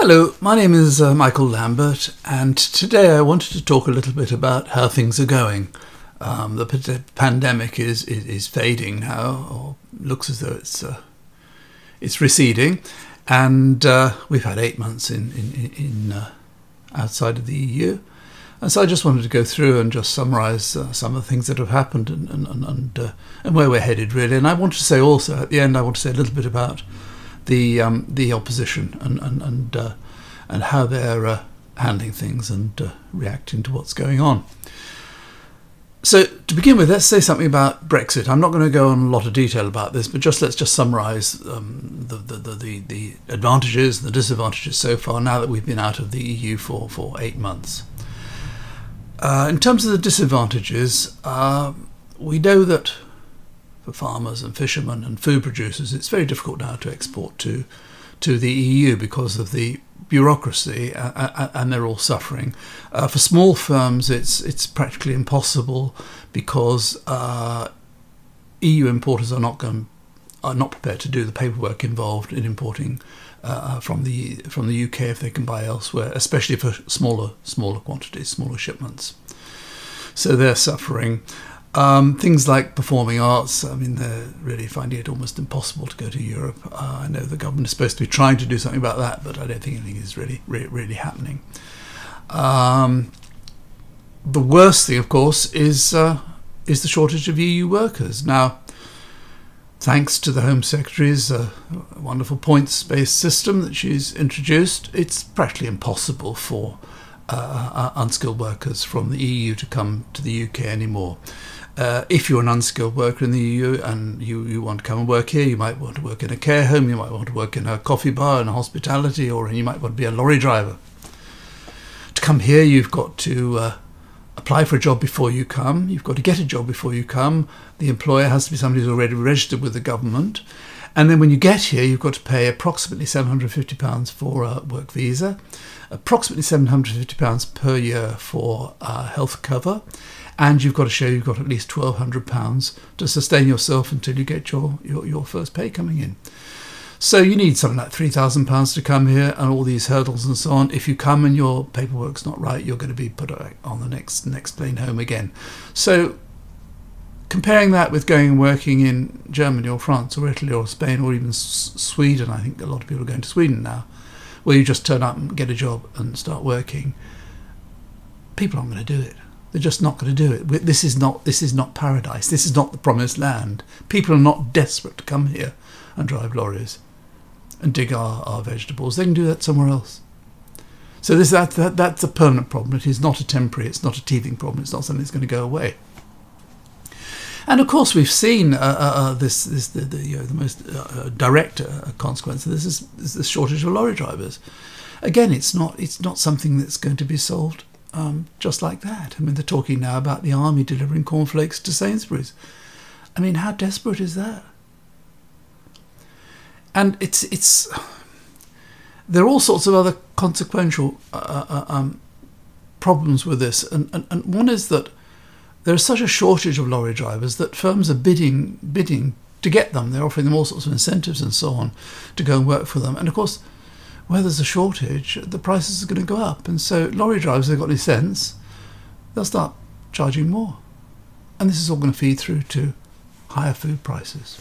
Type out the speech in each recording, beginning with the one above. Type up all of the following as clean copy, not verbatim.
Hello, my name is Michael Lambert, and today I wanted to talk a little bit about how things are going. The pandemic is fading now, or looks as though it's receding, and we've had 8 months in outside of the EU, and so I just wanted to go through and just summarise some of the things that have happened and where we're headed really. And I want to say also at the end, I want to say a little bit about the opposition and how they're handling things and reacting to what's going on. So to begin with, let's say something about Brexit. I'm not going to go on a lot of detail about this, but let's just summarise the advantages and the disadvantages so far now that we've been out of the EU for 8 months. In terms of the disadvantages, we know that for farmers and fishermen and food producers, it's very difficult now to export to the EU because of the bureaucracy, and they're all suffering. For small firms, it's practically impossible because EU importers are not prepared to do the paperwork involved in importing from the UK if they can buy elsewhere, especially for smaller quantities, smaller shipments. So they're suffering. Things like performing arts, I mean, they're really finding it almost impossible to go to Europe. I know the government is supposed to be trying to do something about that, but I don't think anything is really happening. The worst thing, of course, is the shortage of EU workers. Now, thanks to the Home Secretary's wonderful points-based system that she's introduced, it's practically impossible for unskilled workers from the EU to come to the UK anymore. If you're an unskilled worker in the EU and you want to come and work here, you might want to work in a care home, you might want to work in a coffee bar and a hospitality, or you might want to be a lorry driver. To come here, you've got to apply for a job before you come, you've got to get a job before you come, the employer has to be somebody who's already registered with the government, and then when you get here, you've got to pay approximately £750 for a work visa, approximately £750 per year for health cover, and you've got to show you've got at least £1,200 to sustain yourself until you get your first pay coming in. So you need something like £3,000 to come here, and all these hurdles and so on. If you come and your paperwork's not right, you're going to be put on the next plane home again. So comparing that with going and working in Germany or France or Italy or Spain or even Sweden, I think a lot of people are going to Sweden now, where you just turn up and get a job and start working, people aren't going to do it. They're just not going to do it. This is not paradise. This is not the promised land. People are not desperate to come here and drive lorries and dig our vegetables. They can do that somewhere else. So that's a permanent problem. It is not a temporary. It's not a teething problem. It's not something that's going to go away. And of course, we've seen the most direct consequence of this is the shortage of lorry drivers. Again, it's not something that's going to be solved just like that. I mean, they're talking now about the army delivering cornflakes to Sainsbury's. I mean, how desperate is that? And there are all sorts of other consequential problems with this, and one is that there is such a shortage of lorry drivers that firms are bidding to get them. They're offering them all sorts of incentives and so on to go and work for them. And of course, where there's a shortage, the prices are going to go up. And so lorry drivers, if they've got any sense, they'll start charging more. And this is all going to feed through to higher food prices.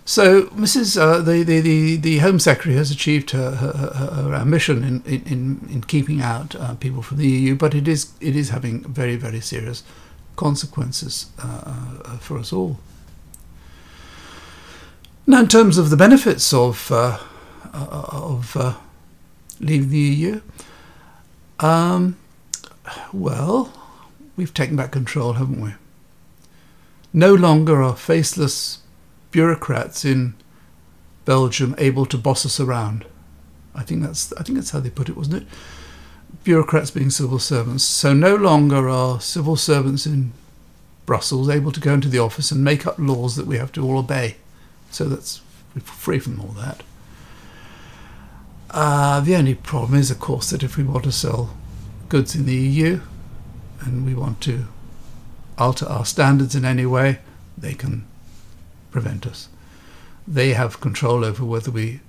So the Home Secretary has achieved her ambition in keeping out people from the EU, but it is having very serious consequences for us all. Now, in terms of the benefits of leaving the EU, well, we've taken back control, haven't we? No longer are faceless bureaucrats in Belgium able to boss us around. I think that's how they put it, wasn't it? Bureaucrats being civil servants. So no longer are civil servants in Brussels able to go into the office and make up laws that we have to all obey. So that's we're free from all that. The only problem is, of course, that if we want to sell goods in the EU and we want to alter our standards in any way, they can prevent us. They have control over whether we,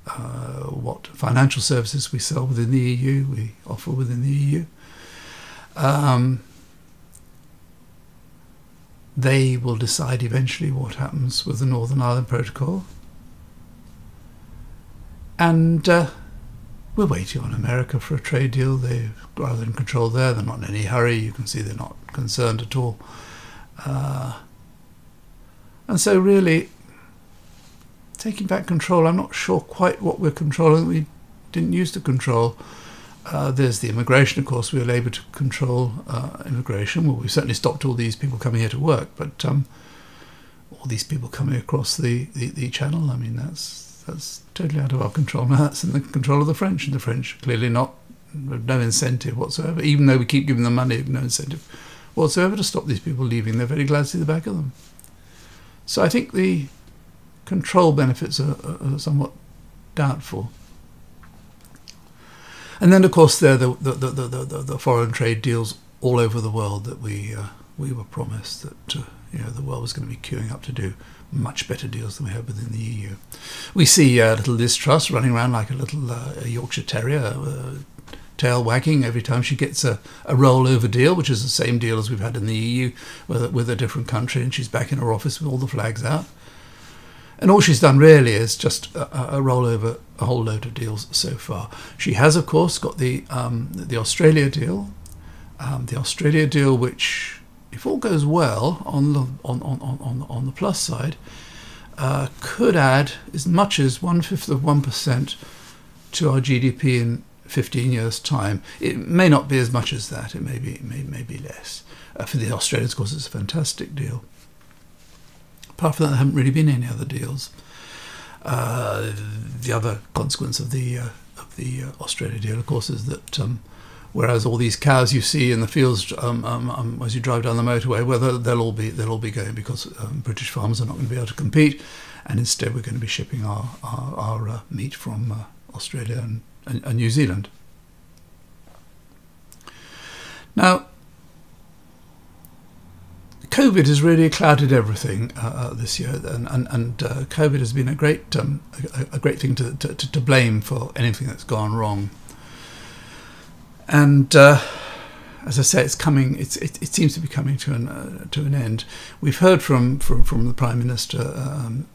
what financial services we sell within the EU, we offer within the EU. They will decide eventually what happens with the Northern Ireland Protocol. And we're waiting on America for a trade deal. They're rather in control there. They're not in any hurry. You can see they're not concerned at all. And so really, taking back control, I'm not sure quite what we're controlling that we didn't used to control. There's the immigration, of course. We were able to control immigration. Well, we certainly stopped all these people coming here to work, but all these people coming across the channel, I mean, that's totally out of our control. Now that's in the control of the French, and the French clearly not, no incentive whatsoever. Even though we keep giving them money, no incentive whatsoever to stop these people leaving. They're very glad to see the back of them. So I think the control benefits are somewhat doubtful. And then, of course, there are the foreign trade deals all over the world that we were promised that the world was going to be queuing up to do much better deals than we have within the EU. We see a little Liz Truss running around like a little Yorkshire Terrier, tail wagging every time she gets a rollover deal, which is the same deal as we've had in the EU with a different country, and she's back in her office with all the flags out. And all she's done really is just roll over a whole load of deals so far. She has, of course, got the Australia deal, which, if all goes well on the plus side, could add as much as 1/5% to our GDP in 15 years' time. It may not be as much as that. It may be less. For the Australians, of course, it's a fantastic deal. Apart from that, there haven't really been any other deals. The other consequence of the Australia deal, of course, is that whereas all these cows you see in the fields as you drive down the motorway, well, they'll all be going because British farmers are not going to be able to compete, and instead we're going to be shipping our meat from Australia and New Zealand. Now, COVID has really clouded everything this year, and COVID has been a great thing to blame for anything that's gone wrong. And as I say, it seems to be coming to an end. We've heard from the Prime Minister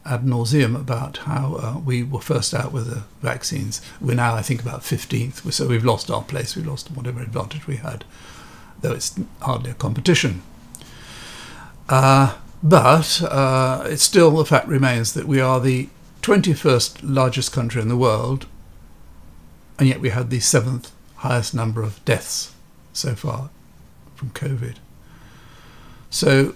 ad nauseum about how we were first out with the vaccines. We're now, I think, about 15th, so we've lost our place. We've lost whatever advantage we had, though it's hardly a competition. But it's still, the fact remains that we are the 21st largest country in the world, and yet we had the 7th highest number of deaths so far from COVID. So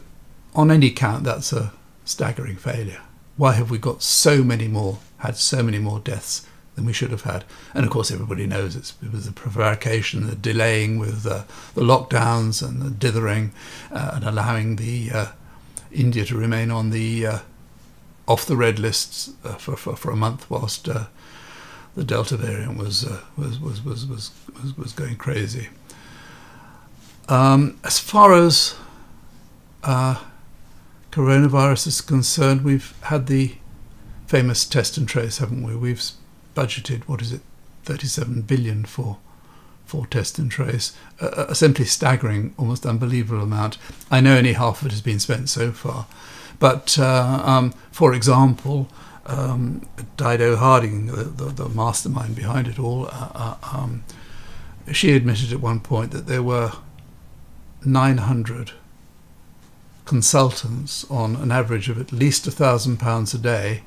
on any count, that's a staggering failure. Why have we got had so many more deaths than we should have had? And of course, everybody knows it was the prevarication, the delaying with the lockdowns and the dithering, and allowing the India to remain on the off the red lists for a month, whilst the Delta variant was going crazy. As far as coronavirus is concerned, we've had the famous test and trace, haven't we? We've budgeted, 37 billion for test and trace, a simply staggering, almost unbelievable amount. I know only half of it has been spent so far, but for example, Dido Harding, the mastermind behind it all, she admitted at one point that there were 900 consultants on an average of at least £1,000 a day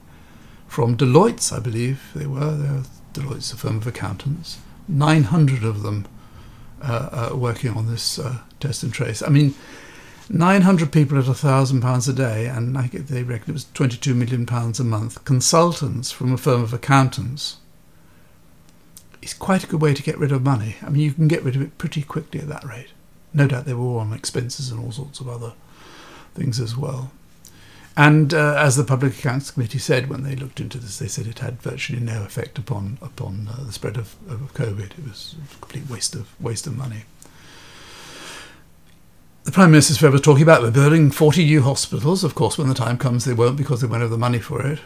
from Deloitte's, I believe they were. Deloitte's a firm of accountants. 900 of them working on this test and trace. I mean, 900 people at £1,000 a day, and they reckon it was £22 million a month. Consultants from a firm of accountants. It's quite a good way to get rid of money. I mean, you can get rid of it pretty quickly at that rate. No doubt they were all on expenses and all sorts of other things as well. And as the Public Accounts Committee said when they looked into this, they said it had virtually no effect upon the spread of COVID. It was a complete waste of money. The Prime Minister's forever talking about we're building 40 new hospitals. Of course, when the time comes, they won't, because they won't have the money for it.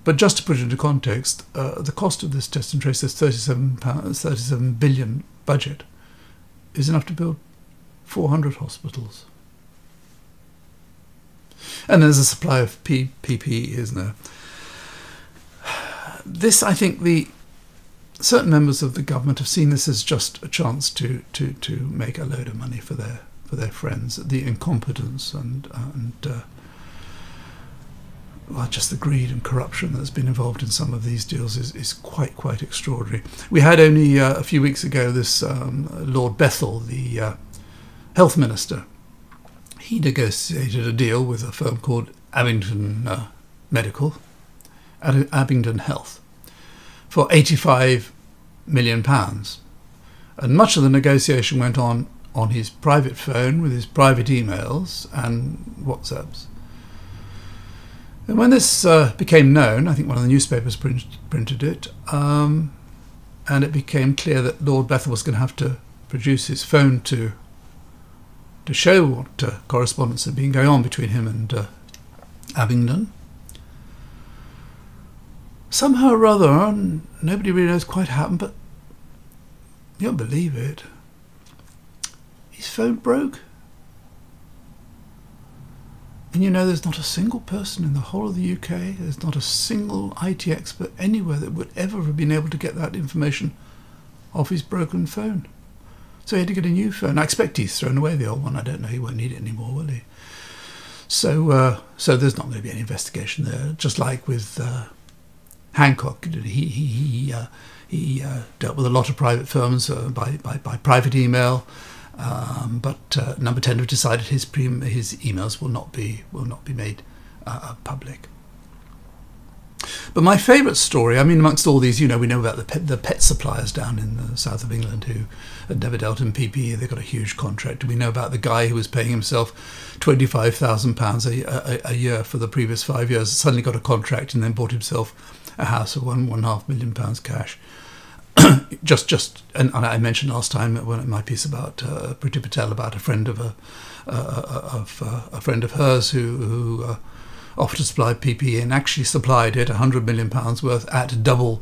But just to put it into context, the cost of this test and trace, this £37 billion budget, is enough to build 400 hospitals. And there's a supply of PPE, isn't there? This, I think, certain members of the government have seen this as just a chance to make a load of money for their friends. The incompetence and well, just the greed and corruption that's been involved in some of these deals is quite extraordinary. We had only a few weeks ago this Lord Bethell, the health minister. He negotiated a deal with a firm called Abingdon Abingdon Health, for £85 million. And much of the negotiation went on his private phone with his private emails and WhatsApps. And when this became known, I think one of the newspapers printed it, and it became clear that Lord Bethell was going to have to produce his phone to show what correspondence had been going on between him and Abingdon. Somehow or other, nobody really knows quite what happened, but you don't believe it, his phone broke. And you know, there's not a single person in the whole of the UK, there's not a single IT expert anywhere that would ever have been able to get that information off his broken phone. So he had to get a new phone. I expect he's thrown away the old one. I don't know, he won't need it anymore, will he? So there's not going to be any investigation there. Just like with Hancock, he dealt with a lot of private firms by private email. But Number 10 have decided his emails will not be made public. But my favourite story, I mean, amongst all these, you know, we know about the pet suppliers down in the south of England who had never dealt in PPE. They got a huge contract. We know about the guy who was paying himself £25,000 a year for the previous 5 years, suddenly got a contract and then bought himself a house of £1.5 million cash. And I mentioned last time in my piece about Priti Patel, about a friend of a friend of hers who offered to supply PPE and actually supplied it, £100 million worth, at double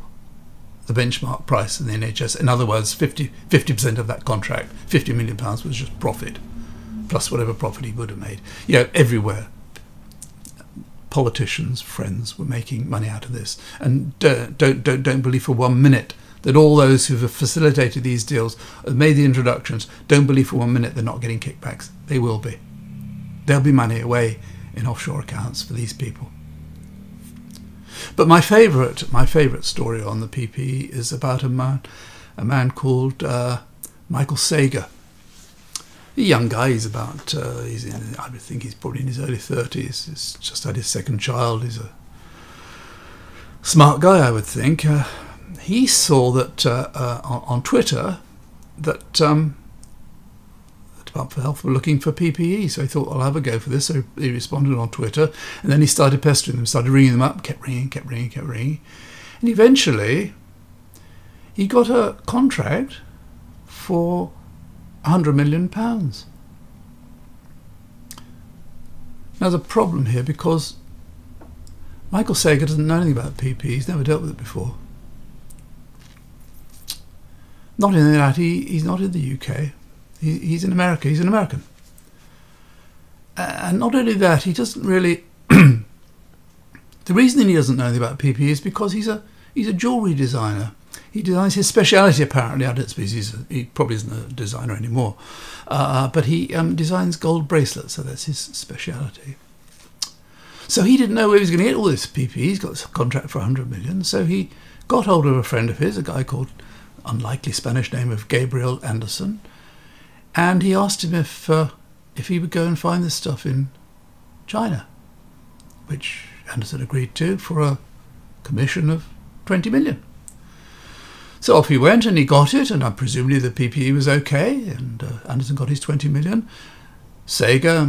the benchmark price in the NHS. In other words, 50% of that contract, £50 million, was just profit, plus whatever profit he would have made. You know, everywhere, politicians, friends, were making money out of this. And don't believe for 1 minute that all those who have facilitated these deals, have made the introductions, don't believe for 1 minute they're not getting kickbacks. They will be. There'll be money away in offshore accounts for these people. But my favourite story on the PPE is about a man called Michael Sager. A young guy. I would think he's probably in his early 30s. He's just had his second child. He's a smart guy, I would think. He saw that on Twitter that the Department for Health were looking for PPE, so he thought, I'll have a go for this. So he responded on Twitter, and then he started pestering them, started ringing them up, kept ringing, and eventually he got a contract for £100 million. Now, there's a problem here because Michael Sager doesn't know anything about PPE. He's never dealt with it before. Not only that, he's not in the UK. He's in America. He's an American. And not only that, he doesn't really... The reason he doesn't know anything about PPE is because he's a jewellery designer. He designs his speciality, apparently. I don't suppose he probably isn't a designer anymore. But he designs gold bracelets, so that's his speciality. So he didn't know where he was going to get all this PPE. He's got a contract for £100 million. So he got hold of a friend of his, a guy called, unlikely Spanish name of Gabriel Anderson, and he asked him if he would go and find this stuff in China, which Anderson agreed to for a commission of £20 million. So off he went and he got it, and presumably the PPE was okay, and Anderson got his £20 million.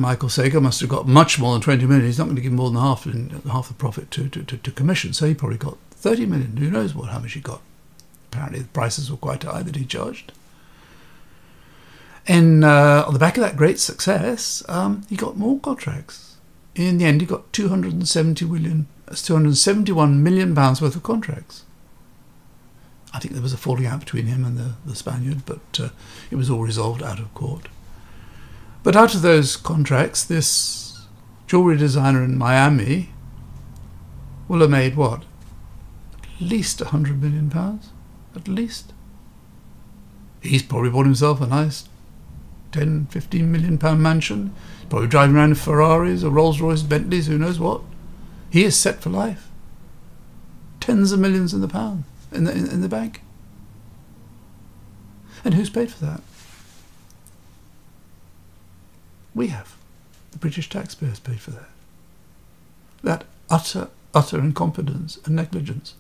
Michael Sager must have got much more than £20 million. He's not going to give more than half the profit to commission, so he probably got £30 million. Who knows how much he got? Apparently the prices were quite high that he charged. And on the back of that great success, he got more contracts in the end he got £271 million worth of contracts. I think there was a falling out between him and the Spaniard, but it was all resolved out of court. But out of those contracts, this jewellery designer in Miami will have made what? At least £100 million? At least. He's probably bought himself a nice £10-15 million mansion. He's probably driving around in Ferraris or Rolls-Royce, Bentleys, who knows what. He is set for life. Tens of millions in the pound, in the bank. And who's paid for that? We have. The British taxpayers paid for that. That utter incompetence and negligence.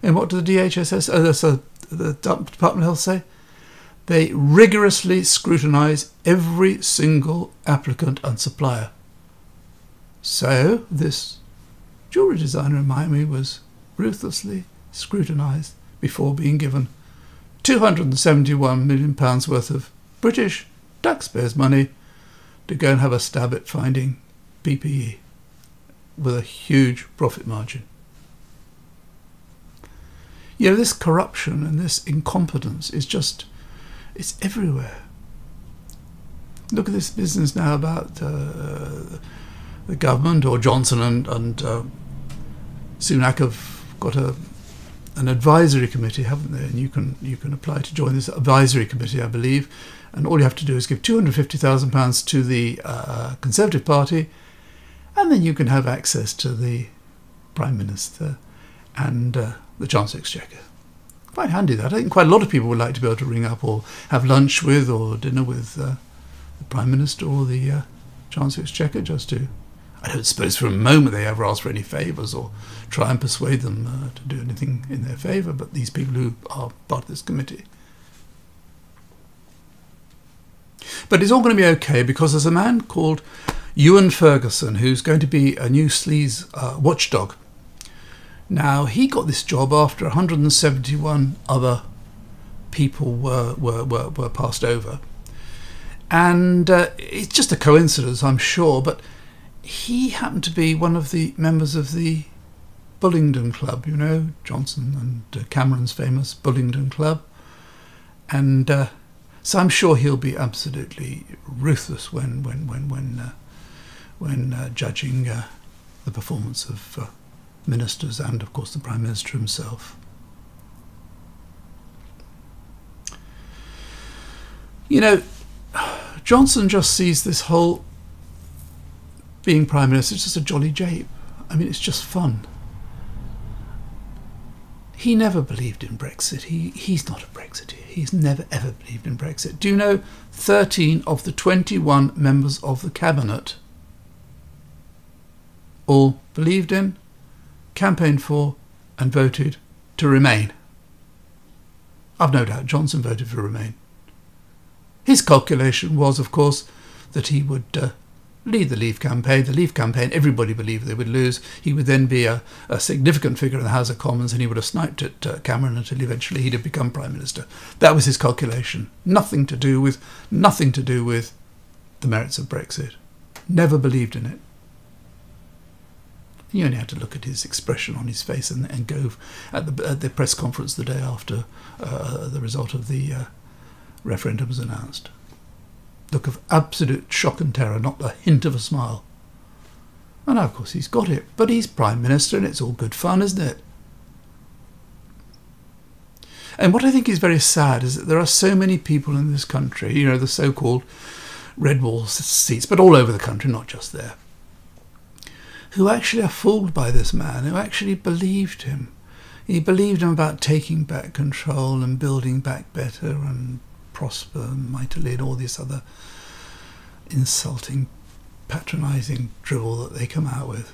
And what do the DHSS, the Department of Health say? They rigorously scrutinise every single applicant and supplier. So this jewellery designer in Miami was ruthlessly scrutinised before being given £271 million worth of British taxpayers' money to go and have a stab at finding PPE with a huge profit margin. You know, this corruption and this incompetence is just, it's everywhere. Look at this business now about the government, or Johnson and Sunak have got an advisory committee, haven't they? And you can apply to join this advisory committee, I believe. And all you have to do is give £250,000 to the Conservative Party, and then you can have access to the Prime Minister and the Chancellor of Exchequer. Quite handy that. I think quite a lot of people would like to be able to ring up or have lunch with or dinner with the Prime Minister or the Chancellor of Exchequer, just to... I don't suppose for a moment they ever ask for any favours or try and persuade them to do anything in their favour, but these people who are part of this committee. But it's all going to be okay, because there's a man called Ewan Ferguson who's going to be a new sleaze watchdog. Now, he got this job after 171 other people were passed over. And it's just a coincidence, I'm sure, but he happened to be one of the members of the Bullingdon Club, you know, Johnson and Cameron's famous Bullingdon Club. And so I'm sure he'll be absolutely ruthless when judging the performance of ministers and, of course, the Prime Minister himself. You know, Johnson just sees this whole being Prime Minister, it's just a jolly jape. I mean, it's just fun. He never believed in Brexit. He's not a Brexiteer. He's never ever believed in Brexit. Do you know 13 of the 21 members of the Cabinet all believed in, campaigned for and voted to remain? I've no doubt Johnson voted for remain. His calculation was, of course, that he would lead the Leave campaign. The Leave campaign, everybody believed they would lose. He would then be a significant figure in the House of Commons, and he would have sniped at Cameron until eventually he'd have become Prime Minister. That was his calculation. Nothing to do with the merits of Brexit. Never believed in it. You only had to look at his expression on his face and go at the press conference the day after the result of the referendum was announced. Look of absolute shock and terror, not a hint of a smile. And now, of course, he's got it. But he's Prime Minister and it's all good fun, isn't it? And what I think is very sad is that there are so many people in this country, you know, the so-called red wall seats, but all over the country, not just there, who actually are fooled by this man, who actually believed him. He believed him about taking back control and building back better and prosper mightily and all this other insulting, patronising drivel that they come out with.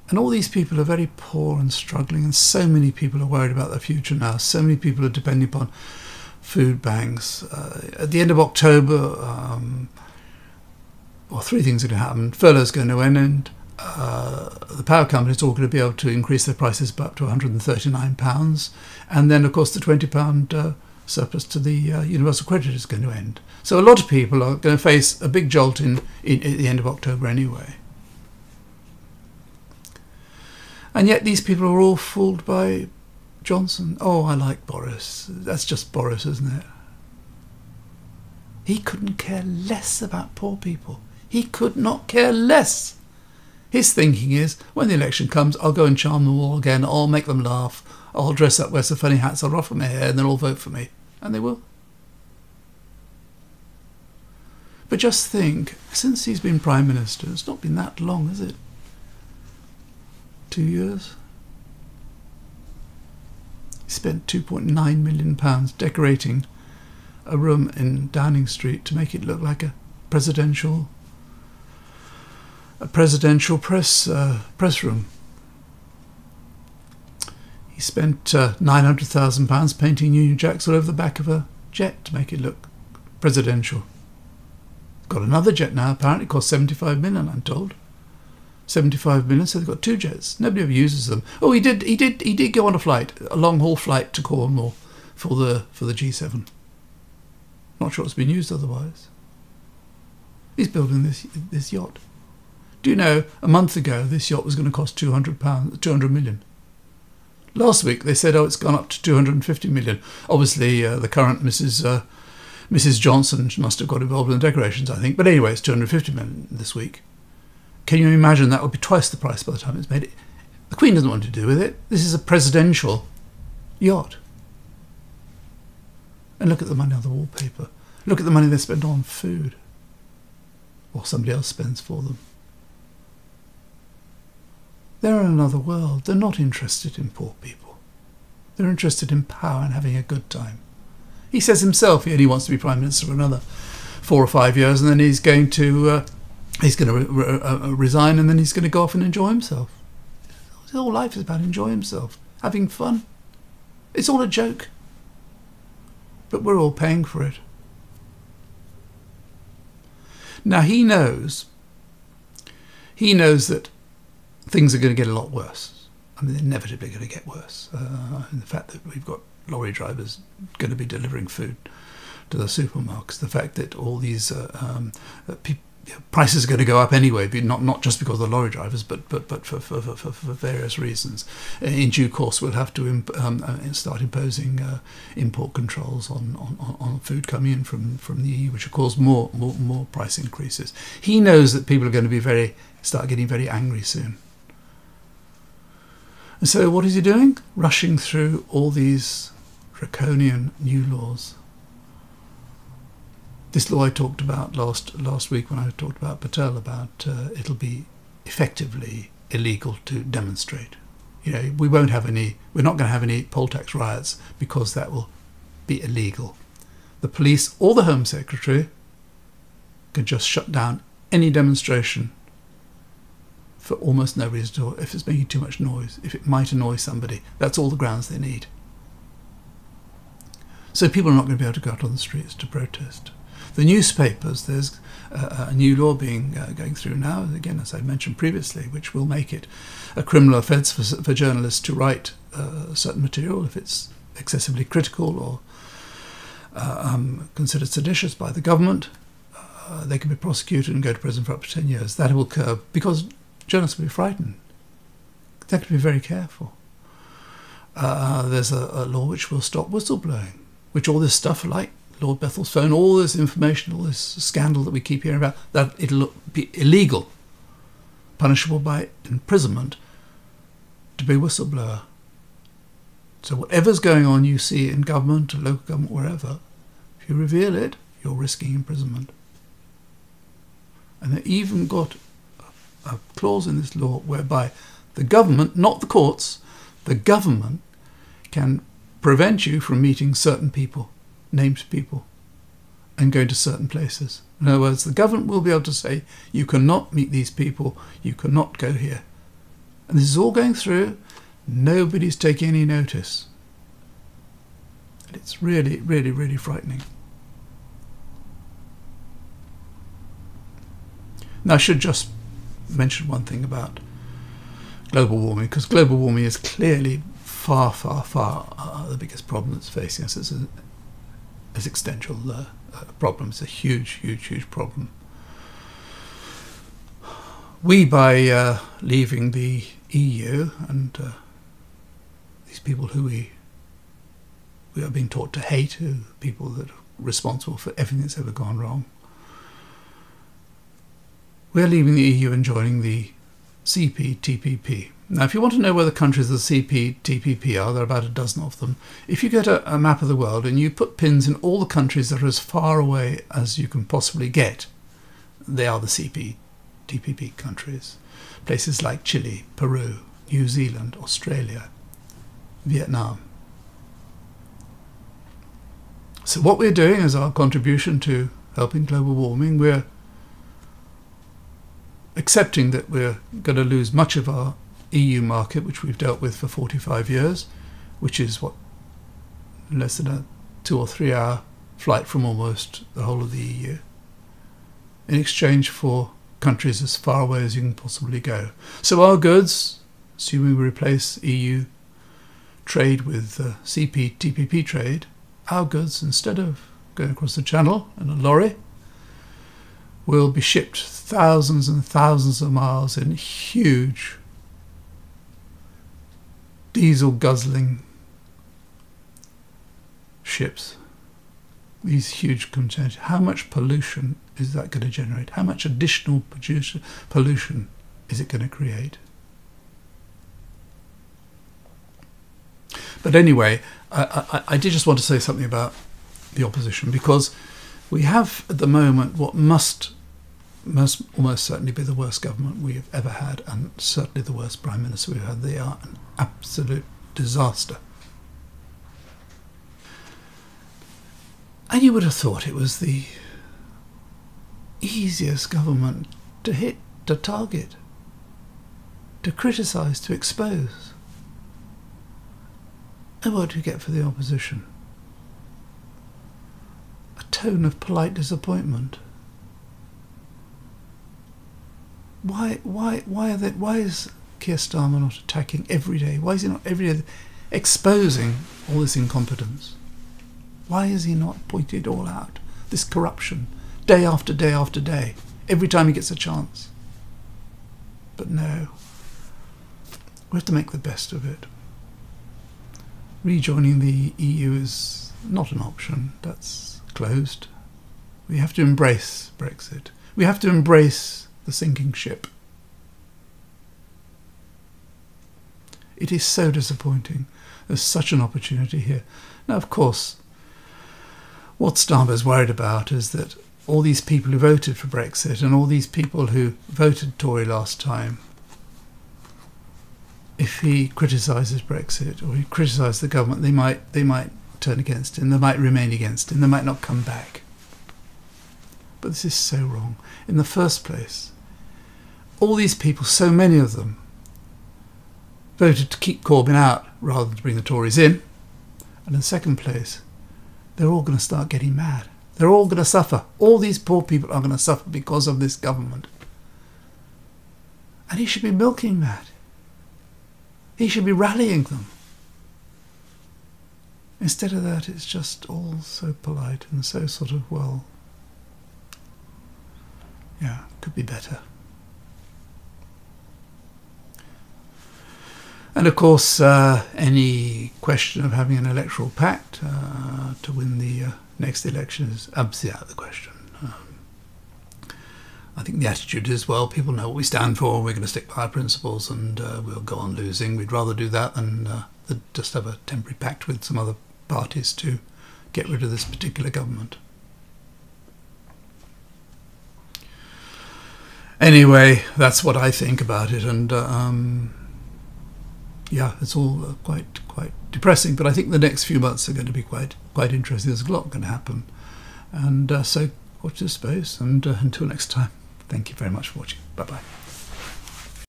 And all these people are very poor and struggling, and so many people are worried about their future now. So many people are depending upon food banks. At the end of October, well, three things are going to happen. Furlough's going to end, and the power companies are all going to be able to increase their prices up to £139. And then, of course, the £20 surplus to the universal credit is going to end. So a lot of people are going to face a big jolt at the end of October anyway. And yet these people are all fooled by Johnson. Oh, I like Boris. That's just Boris, isn't it? He couldn't care less about poor people. He could not care less. His thinking is, when the election comes, I'll go and charm them all again. I'll make them laugh. I'll dress up, wear some funny hats, I'll ruffle my hair, and they'll all vote for me. And they will. But just think, since he's been Prime Minister, it's not been that long, has it? 2 years? He spent £2.9 million decorating a room in Downing Street to make it look like a presidential press room. He spent £900,000 painting Union Jacks all over the back of a jet to make it look presidential. Got another jet now, apparently, cost 75 million, I'm told. 75 million, so they've got 2 jets. Nobody ever uses them. Oh, he did go on a flight, a long haul flight to Cornwall for the G7. Not sure it's been used otherwise. He's building this yacht. Do you know, a month ago this yacht was going to cost £200 million. Last week they said, oh, it's gone up to 250 million. Obviously, the current Mrs. Johnson must have got involved in the decorations, I think. But anyway, it's 250 million this week. Can you imagine that would be twice the price by the time it's made? The Queen doesn't want to do with it. This is a presidential yacht. And look at the money on the wallpaper. Look at the money they spend on food. Or somebody else spends for them. They're in another world. They're not interested in poor people. They're interested in power and having a good time. He says himself he only wants to be Prime Minister for another 4 or 5 years, and then he's going to resign, and then he's going to go off and enjoy himself. His whole life is about enjoying himself, having fun. It's all a joke. But we're all paying for it. Now he knows that things are going to get a lot worse. I mean, they're inevitably going to get worse. And the fact that we've got lorry drivers going to be delivering food to the supermarkets, the fact that all these prices are going to go up anyway, not just because of the lorry drivers, but for various reasons. In due course, we'll have to start imposing import controls on food coming in from the EU, which will cause more price increases. He knows that people are going to start getting very angry soon. And so what is he doing? Rushing through all these draconian new laws. This law I talked about last week when I talked about Patel, about it'll be effectively illegal to demonstrate. You know, we're not going to have any poll tax riots because that will be illegal. The police or the Home Secretary can just shut down any demonstration for almost no reason at all. If it's making too much noise, if it might annoy somebody, that's all the grounds they need. So people are not going to be able to go out on the streets to protest. The newspapers, there's a new law going through now, again, as I mentioned previously, which will make it a criminal offence for journalists to write certain material if it's excessively critical or considered seditious by the government. They can be prosecuted and go to prison for up to 10 years. That will curb, because journalists will be frightened. They have to be very careful. There's a law which will stop whistleblowing, which all this stuff like Lord Bethel's phone, all this information, all this scandal that we keep hearing about, that it'll be illegal, punishable by imprisonment, to be a whistleblower. So whatever's going on you see in government, or local government, wherever, if you reveal it, you're risking imprisonment. And they even got a clause in this law whereby the government, not the courts, the government can prevent you from meeting certain people, named people, and going to certain places. In other words, the government will be able to say, you cannot meet these people, you cannot go here. And this is all going through, nobody's taking any notice. And it's really, really, really frightening. Now I should just mention one thing about global warming, because global warming is clearly far, far, far the biggest problem that's facing us. It's existential problem. It's a huge, huge, huge problem. We, by leaving the EU, and these people who we are being taught to hate, who people that are responsible for everything that's ever gone wrong, we're leaving the EU and joining the CPTPP. Now, if you want to know where the countries of the CPTPP are, there are about a dozen of them. If you get a map of the world and you put pins in all the countries that are as far away as you can possibly get, they are the CPTPP countries. Places like Chile, Peru, New Zealand, Australia, Vietnam. So what we're doing as our contribution to helping global warming, we're accepting that we're going to lose much of our EU market, which we've dealt with for 45 years, which is what, less than a 2 or 3 hour flight from almost the whole of the EU, in exchange for countries as far away as you can possibly go. So our goods, assuming we replace EU trade with CPTPP trade, our goods, instead of going across the channel in a lorry, will be shipped thousands and thousands of miles in huge diesel guzzling ships. These huge containers. How much pollution is that going to generate? How much additional pollution is it going to create? But anyway, I did just want to say something about the opposition, because we have at the moment what must almost certainly be the worst government we have ever had, and certainly the worst Prime Minister we've had. They are an absolute disaster. And you would have thought it was the easiest government to hit, to target, to criticise, to expose. And what do you get for the opposition? A tone of polite disappointment. Why is Keir Starmer not attacking every day? Why is he not every day exposing all this incompetence? Why is he not pointing it all out? This corruption, day after day after day, every time he gets a chance. But no, we have to make the best of it. Rejoining the EU is not an option. That's closed. We have to embrace Brexit. We have to embrace the sinking ship. It is so disappointing. There's such an opportunity here. Now, of course, what Starmer's worried about is that all these people who voted for Brexit and all these people who voted Tory last time, if he criticises Brexit or he criticises the government, they might turn against him, they might remain against him, they might not come back. But this is so wrong. In the first place, all these people, so many of them, voted to keep Corbyn out rather than to bring the Tories in. And in the second place, they're all going to start getting mad. They're all going to suffer. All these poor people are going to suffer because of this government. And he should be milking that. He should be rallying them. Instead of that, it's just all so polite and so sort of, well, yeah, could be better. And of course, any question of having an electoral pact to win the next election is absolutely out of the question. I think the attitude is, well, people know what we stand for, we're going to stick by our principles, and we'll go on losing. We'd rather do that than just have a temporary pact with some other parties to get rid of this particular government. Anyway, that's what I think about it, and yeah, it's all quite depressing. But I think the next few months are going to be quite interesting. There's a lot going to happen, and so watch this space. And until next time, thank you very much for watching. Bye bye.